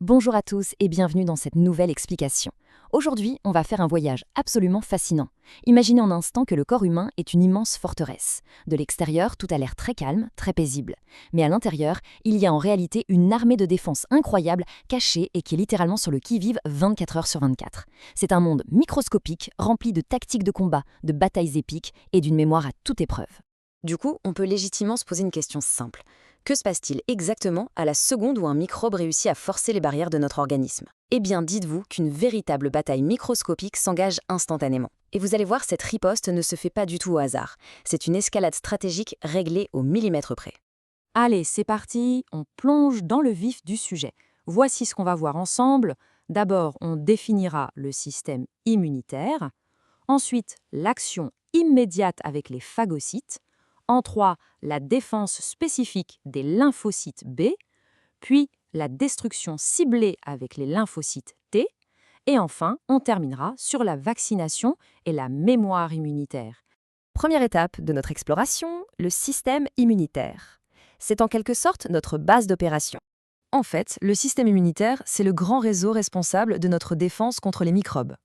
Bonjour à tous et bienvenue dans cette nouvelle explication. Aujourd'hui, on va faire un voyage absolument fascinant. Imaginez un instant que le corps humain est une immense forteresse. De l'extérieur, tout a l'air très calme, très paisible. Mais à l'intérieur, il y a en réalité une armée de défense incroyable, cachée et qui est littéralement sur le qui-vive 24 heures sur 24. C'est un monde microscopique, rempli de tactiques de combat, de batailles épiques et d'une mémoire à toute épreuve. Du coup, on peut légitimement se poser une question simple. Que se passe-t-il exactement à la seconde où un microbe réussit à forcer les barrières de notre organisme? Eh bien, dites-vous qu'une véritable bataille microscopique s'engage instantanément. Et vous allez voir, cette riposte ne se fait pas du tout au hasard. C'est une escalade stratégique réglée au millimètre près. Allez, c'est parti, on plonge dans le vif du sujet. Voici ce qu'on va voir ensemble. D'abord, on définira le système immunitaire. Ensuite, l'action immédiate avec les phagocytes. En 3, la défense spécifique des lymphocytes B. Puis, la destruction ciblée avec les lymphocytes T. Et enfin, on terminera sur la vaccination et la mémoire immunitaire. Première étape de notre exploration, le système immunitaire. C'est en quelque sorte notre base d'opération. En fait, le système immunitaire, c'est le grand réseau responsable de notre défense contre les microbes.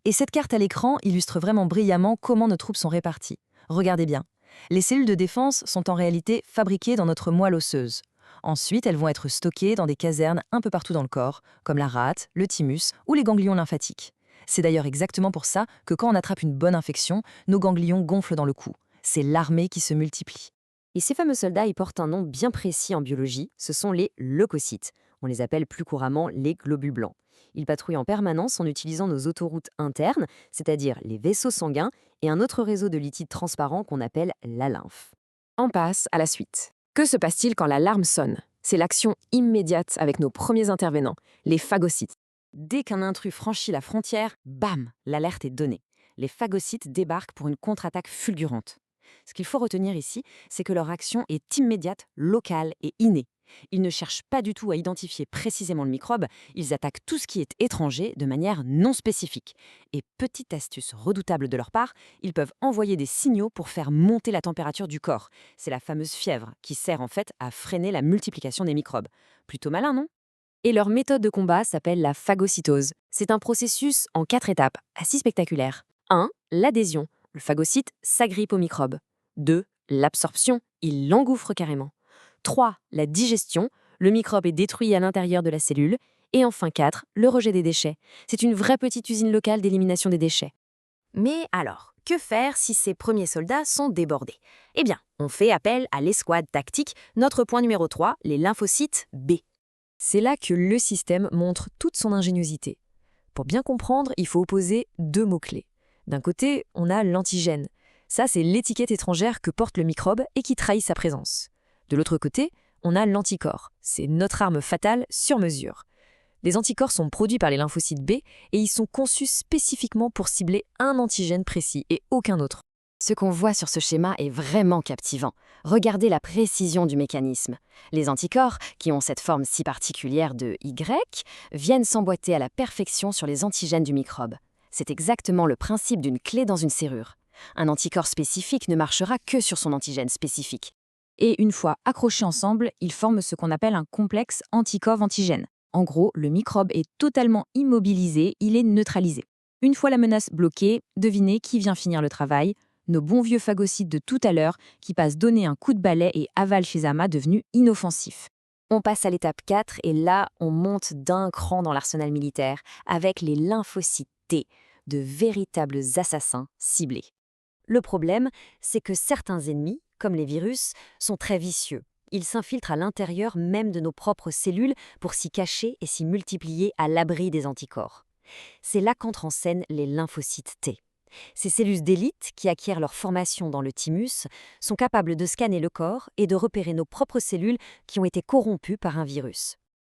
Et cette carte à l'écran illustre vraiment brillamment comment nos troupes sont réparties. Regardez bien. Les cellules de défense sont en réalité fabriquées dans notre moelle osseuse. Ensuite, elles vont être stockées dans des casernes un peu partout dans le corps, comme la rate, le thymus ou les ganglions lymphatiques. C'est d'ailleurs exactement pour ça que quand on attrape une bonne infection, nos ganglions gonflent dans le cou. C'est l'armée qui se multiplie. Et ces fameux soldats, ils portent un nom bien précis en biologie, ce sont les leucocytes. On les appelle plus couramment les globules blancs. Ils patrouillent en permanence en utilisant nos autoroutes internes, c'est-à-dire les vaisseaux sanguins, et un autre réseau de liquide transparent qu'on appelle la lymphe. On passe à la suite. Que se passe-t-il quand l'alarme sonne? C'est l'action immédiate avec nos premiers intervenants, les phagocytes. Dès qu'un intrus franchit la frontière, bam, l'alerte est donnée. Les phagocytes débarquent pour une contre-attaque fulgurante. Ce qu'il faut retenir ici, c'est que leur action est immédiate, locale et innée. Ils ne cherchent pas du tout à identifier précisément le microbe, ils attaquent tout ce qui est étranger de manière non spécifique. Et petite astuce redoutable de leur part, ils peuvent envoyer des signaux pour faire monter la température du corps. C'est la fameuse fièvre qui sert en fait à freiner la multiplication des microbes. Plutôt malin, non? Et leur méthode de combat s'appelle la phagocytose. C'est un processus en 4 étapes, assez spectaculaire. 1. L'adhésion. Le phagocyte s'agrippe au microbe. 2. L'absorption. Il l'engouffre carrément. 3. La digestion. Le microbe est détruit à l'intérieur de la cellule. Et enfin 4. Le rejet des déchets. C'est une vraie petite usine locale d'élimination des déchets. Mais alors, que faire si ces premiers soldats sont débordés? Eh bien, on fait appel à l'escouade tactique, notre point numéro 3, les lymphocytes B. C'est là que le système montre toute son ingéniosité. Pour bien comprendre, il faut opposer deux mots-clés. D'un côté, on a l'antigène. Ça, c'est l'étiquette étrangère que porte le microbe et qui trahit sa présence. De l'autre côté, on a l'anticorps. C'est notre arme fatale sur mesure. Les anticorps sont produits par les lymphocytes B et ils sont conçus spécifiquement pour cibler un antigène précis et aucun autre. Ce qu'on voit sur ce schéma est vraiment captivant. Regardez la précision du mécanisme. Les anticorps, qui ont cette forme si particulière de Y, viennent s'emboîter à la perfection sur les antigènes du microbe. C'est exactement le principe d'une clé dans une serrure. Un anticorps spécifique ne marchera que sur son antigène spécifique. Et une fois accrochés ensemble, ils forment ce qu'on appelle un complexe anticorps-antigène. En gros, le microbe est totalement immobilisé, il est neutralisé. Une fois la menace bloquée, devinez qui vient finir le travail? Nos bons vieux phagocytes de tout à l'heure qui passent donner un coup de balai et avalent Shizama devenu inoffensif. On passe à l'étape 4 et là, on monte d'un cran dans l'arsenal militaire avec les lymphocytes T, de véritables assassins ciblés. Le problème, c'est que certains ennemis, comme les virus, sont très vicieux. Ils s'infiltrent à l'intérieur même de nos propres cellules pour s'y cacher et s'y multiplier à l'abri des anticorps. C'est là qu'entrent en scène les lymphocytes T. Ces cellules d'élite, qui acquièrent leur formation dans le thymus, sont capables de scanner le corps et de repérer nos propres cellules qui ont été corrompues par un virus.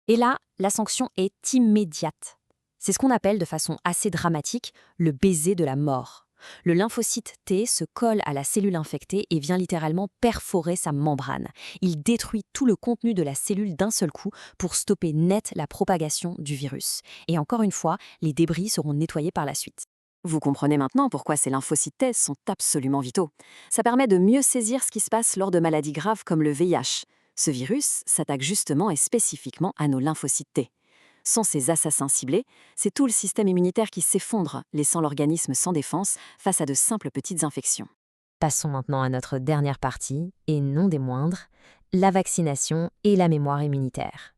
Et là, la sanction est immédiate. C'est ce qu'on appelle de façon assez dramatique le baiser de la mort. Le lymphocyte T se colle à la cellule infectée et vient littéralement perforer sa membrane. Il détruit tout le contenu de la cellule d'un seul coup pour stopper net la propagation du virus. Et encore une fois, les débris seront nettoyés par la suite. Vous comprenez maintenant pourquoi ces lymphocytes T sont absolument vitaux. Ça permet de mieux saisir ce qui se passe lors de maladies graves comme le VIH. Ce virus s'attaque justement et spécifiquement à nos lymphocytes T. Sans ces assassins ciblés, c'est tout le système immunitaire qui s'effondre, laissant l'organisme sans défense face à de simples petites infections. Passons maintenant à notre dernière partie, et non des moindres, la vaccination et la mémoire immunitaire.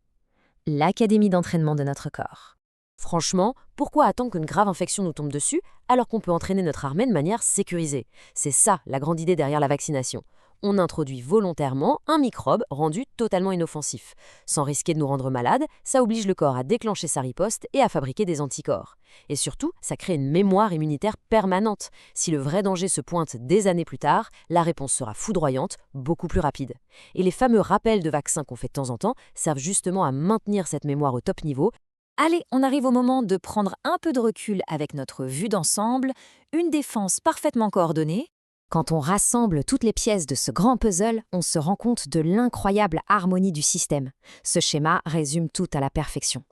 L'académie d'entraînement de notre corps. Franchement, pourquoi attendre qu'une grave infection nous tombe dessus alors qu'on peut entraîner notre armée de manière sécurisée? C'est ça la grande idée derrière la vaccination. On introduit volontairement un microbe rendu totalement inoffensif. Sans risquer de nous rendre malades, ça oblige le corps à déclencher sa riposte et à fabriquer des anticorps. Et surtout, ça crée une mémoire immunitaire permanente. Si le vrai danger se pointe des années plus tard, la réponse sera foudroyante, beaucoup plus rapide. Et les fameux rappels de vaccins qu'on fait de temps en temps servent justement à maintenir cette mémoire au top niveau. Allez, on arrive au moment de prendre un peu de recul avec notre vue d'ensemble, une défense parfaitement coordonnée. Quand on rassemble toutes les pièces de ce grand puzzle, on se rend compte de l'incroyable harmonie du système. Ce schéma résume tout à la perfection.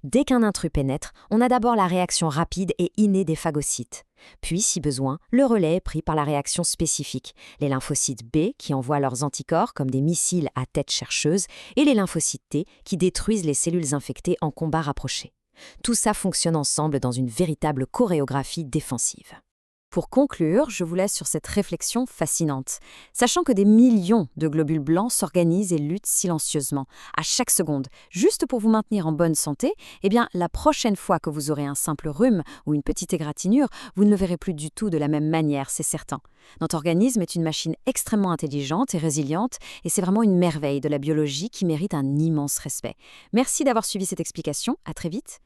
Dès qu'un intrus pénètre, on a d'abord la réaction rapide et innée des phagocytes. Puis, si besoin, le relais est pris par la réaction spécifique, les lymphocytes B qui envoient leurs anticorps comme des missiles à tête chercheuse et les lymphocytes T qui détruisent les cellules infectées en combat rapproché. Tout ça fonctionne ensemble dans une véritable chorégraphie défensive. Pour conclure, je vous laisse sur cette réflexion fascinante. Sachant que des millions de globules blancs s'organisent et luttent silencieusement, à chaque seconde, juste pour vous maintenir en bonne santé, eh bien, la prochaine fois que vous aurez un simple rhume ou une petite égratignure, vous ne le verrez plus du tout de la même manière, c'est certain. Notre organisme est une machine extrêmement intelligente et résiliente, et c'est vraiment une merveille de la biologie qui mérite un immense respect. Merci d'avoir suivi cette explication, à très vite.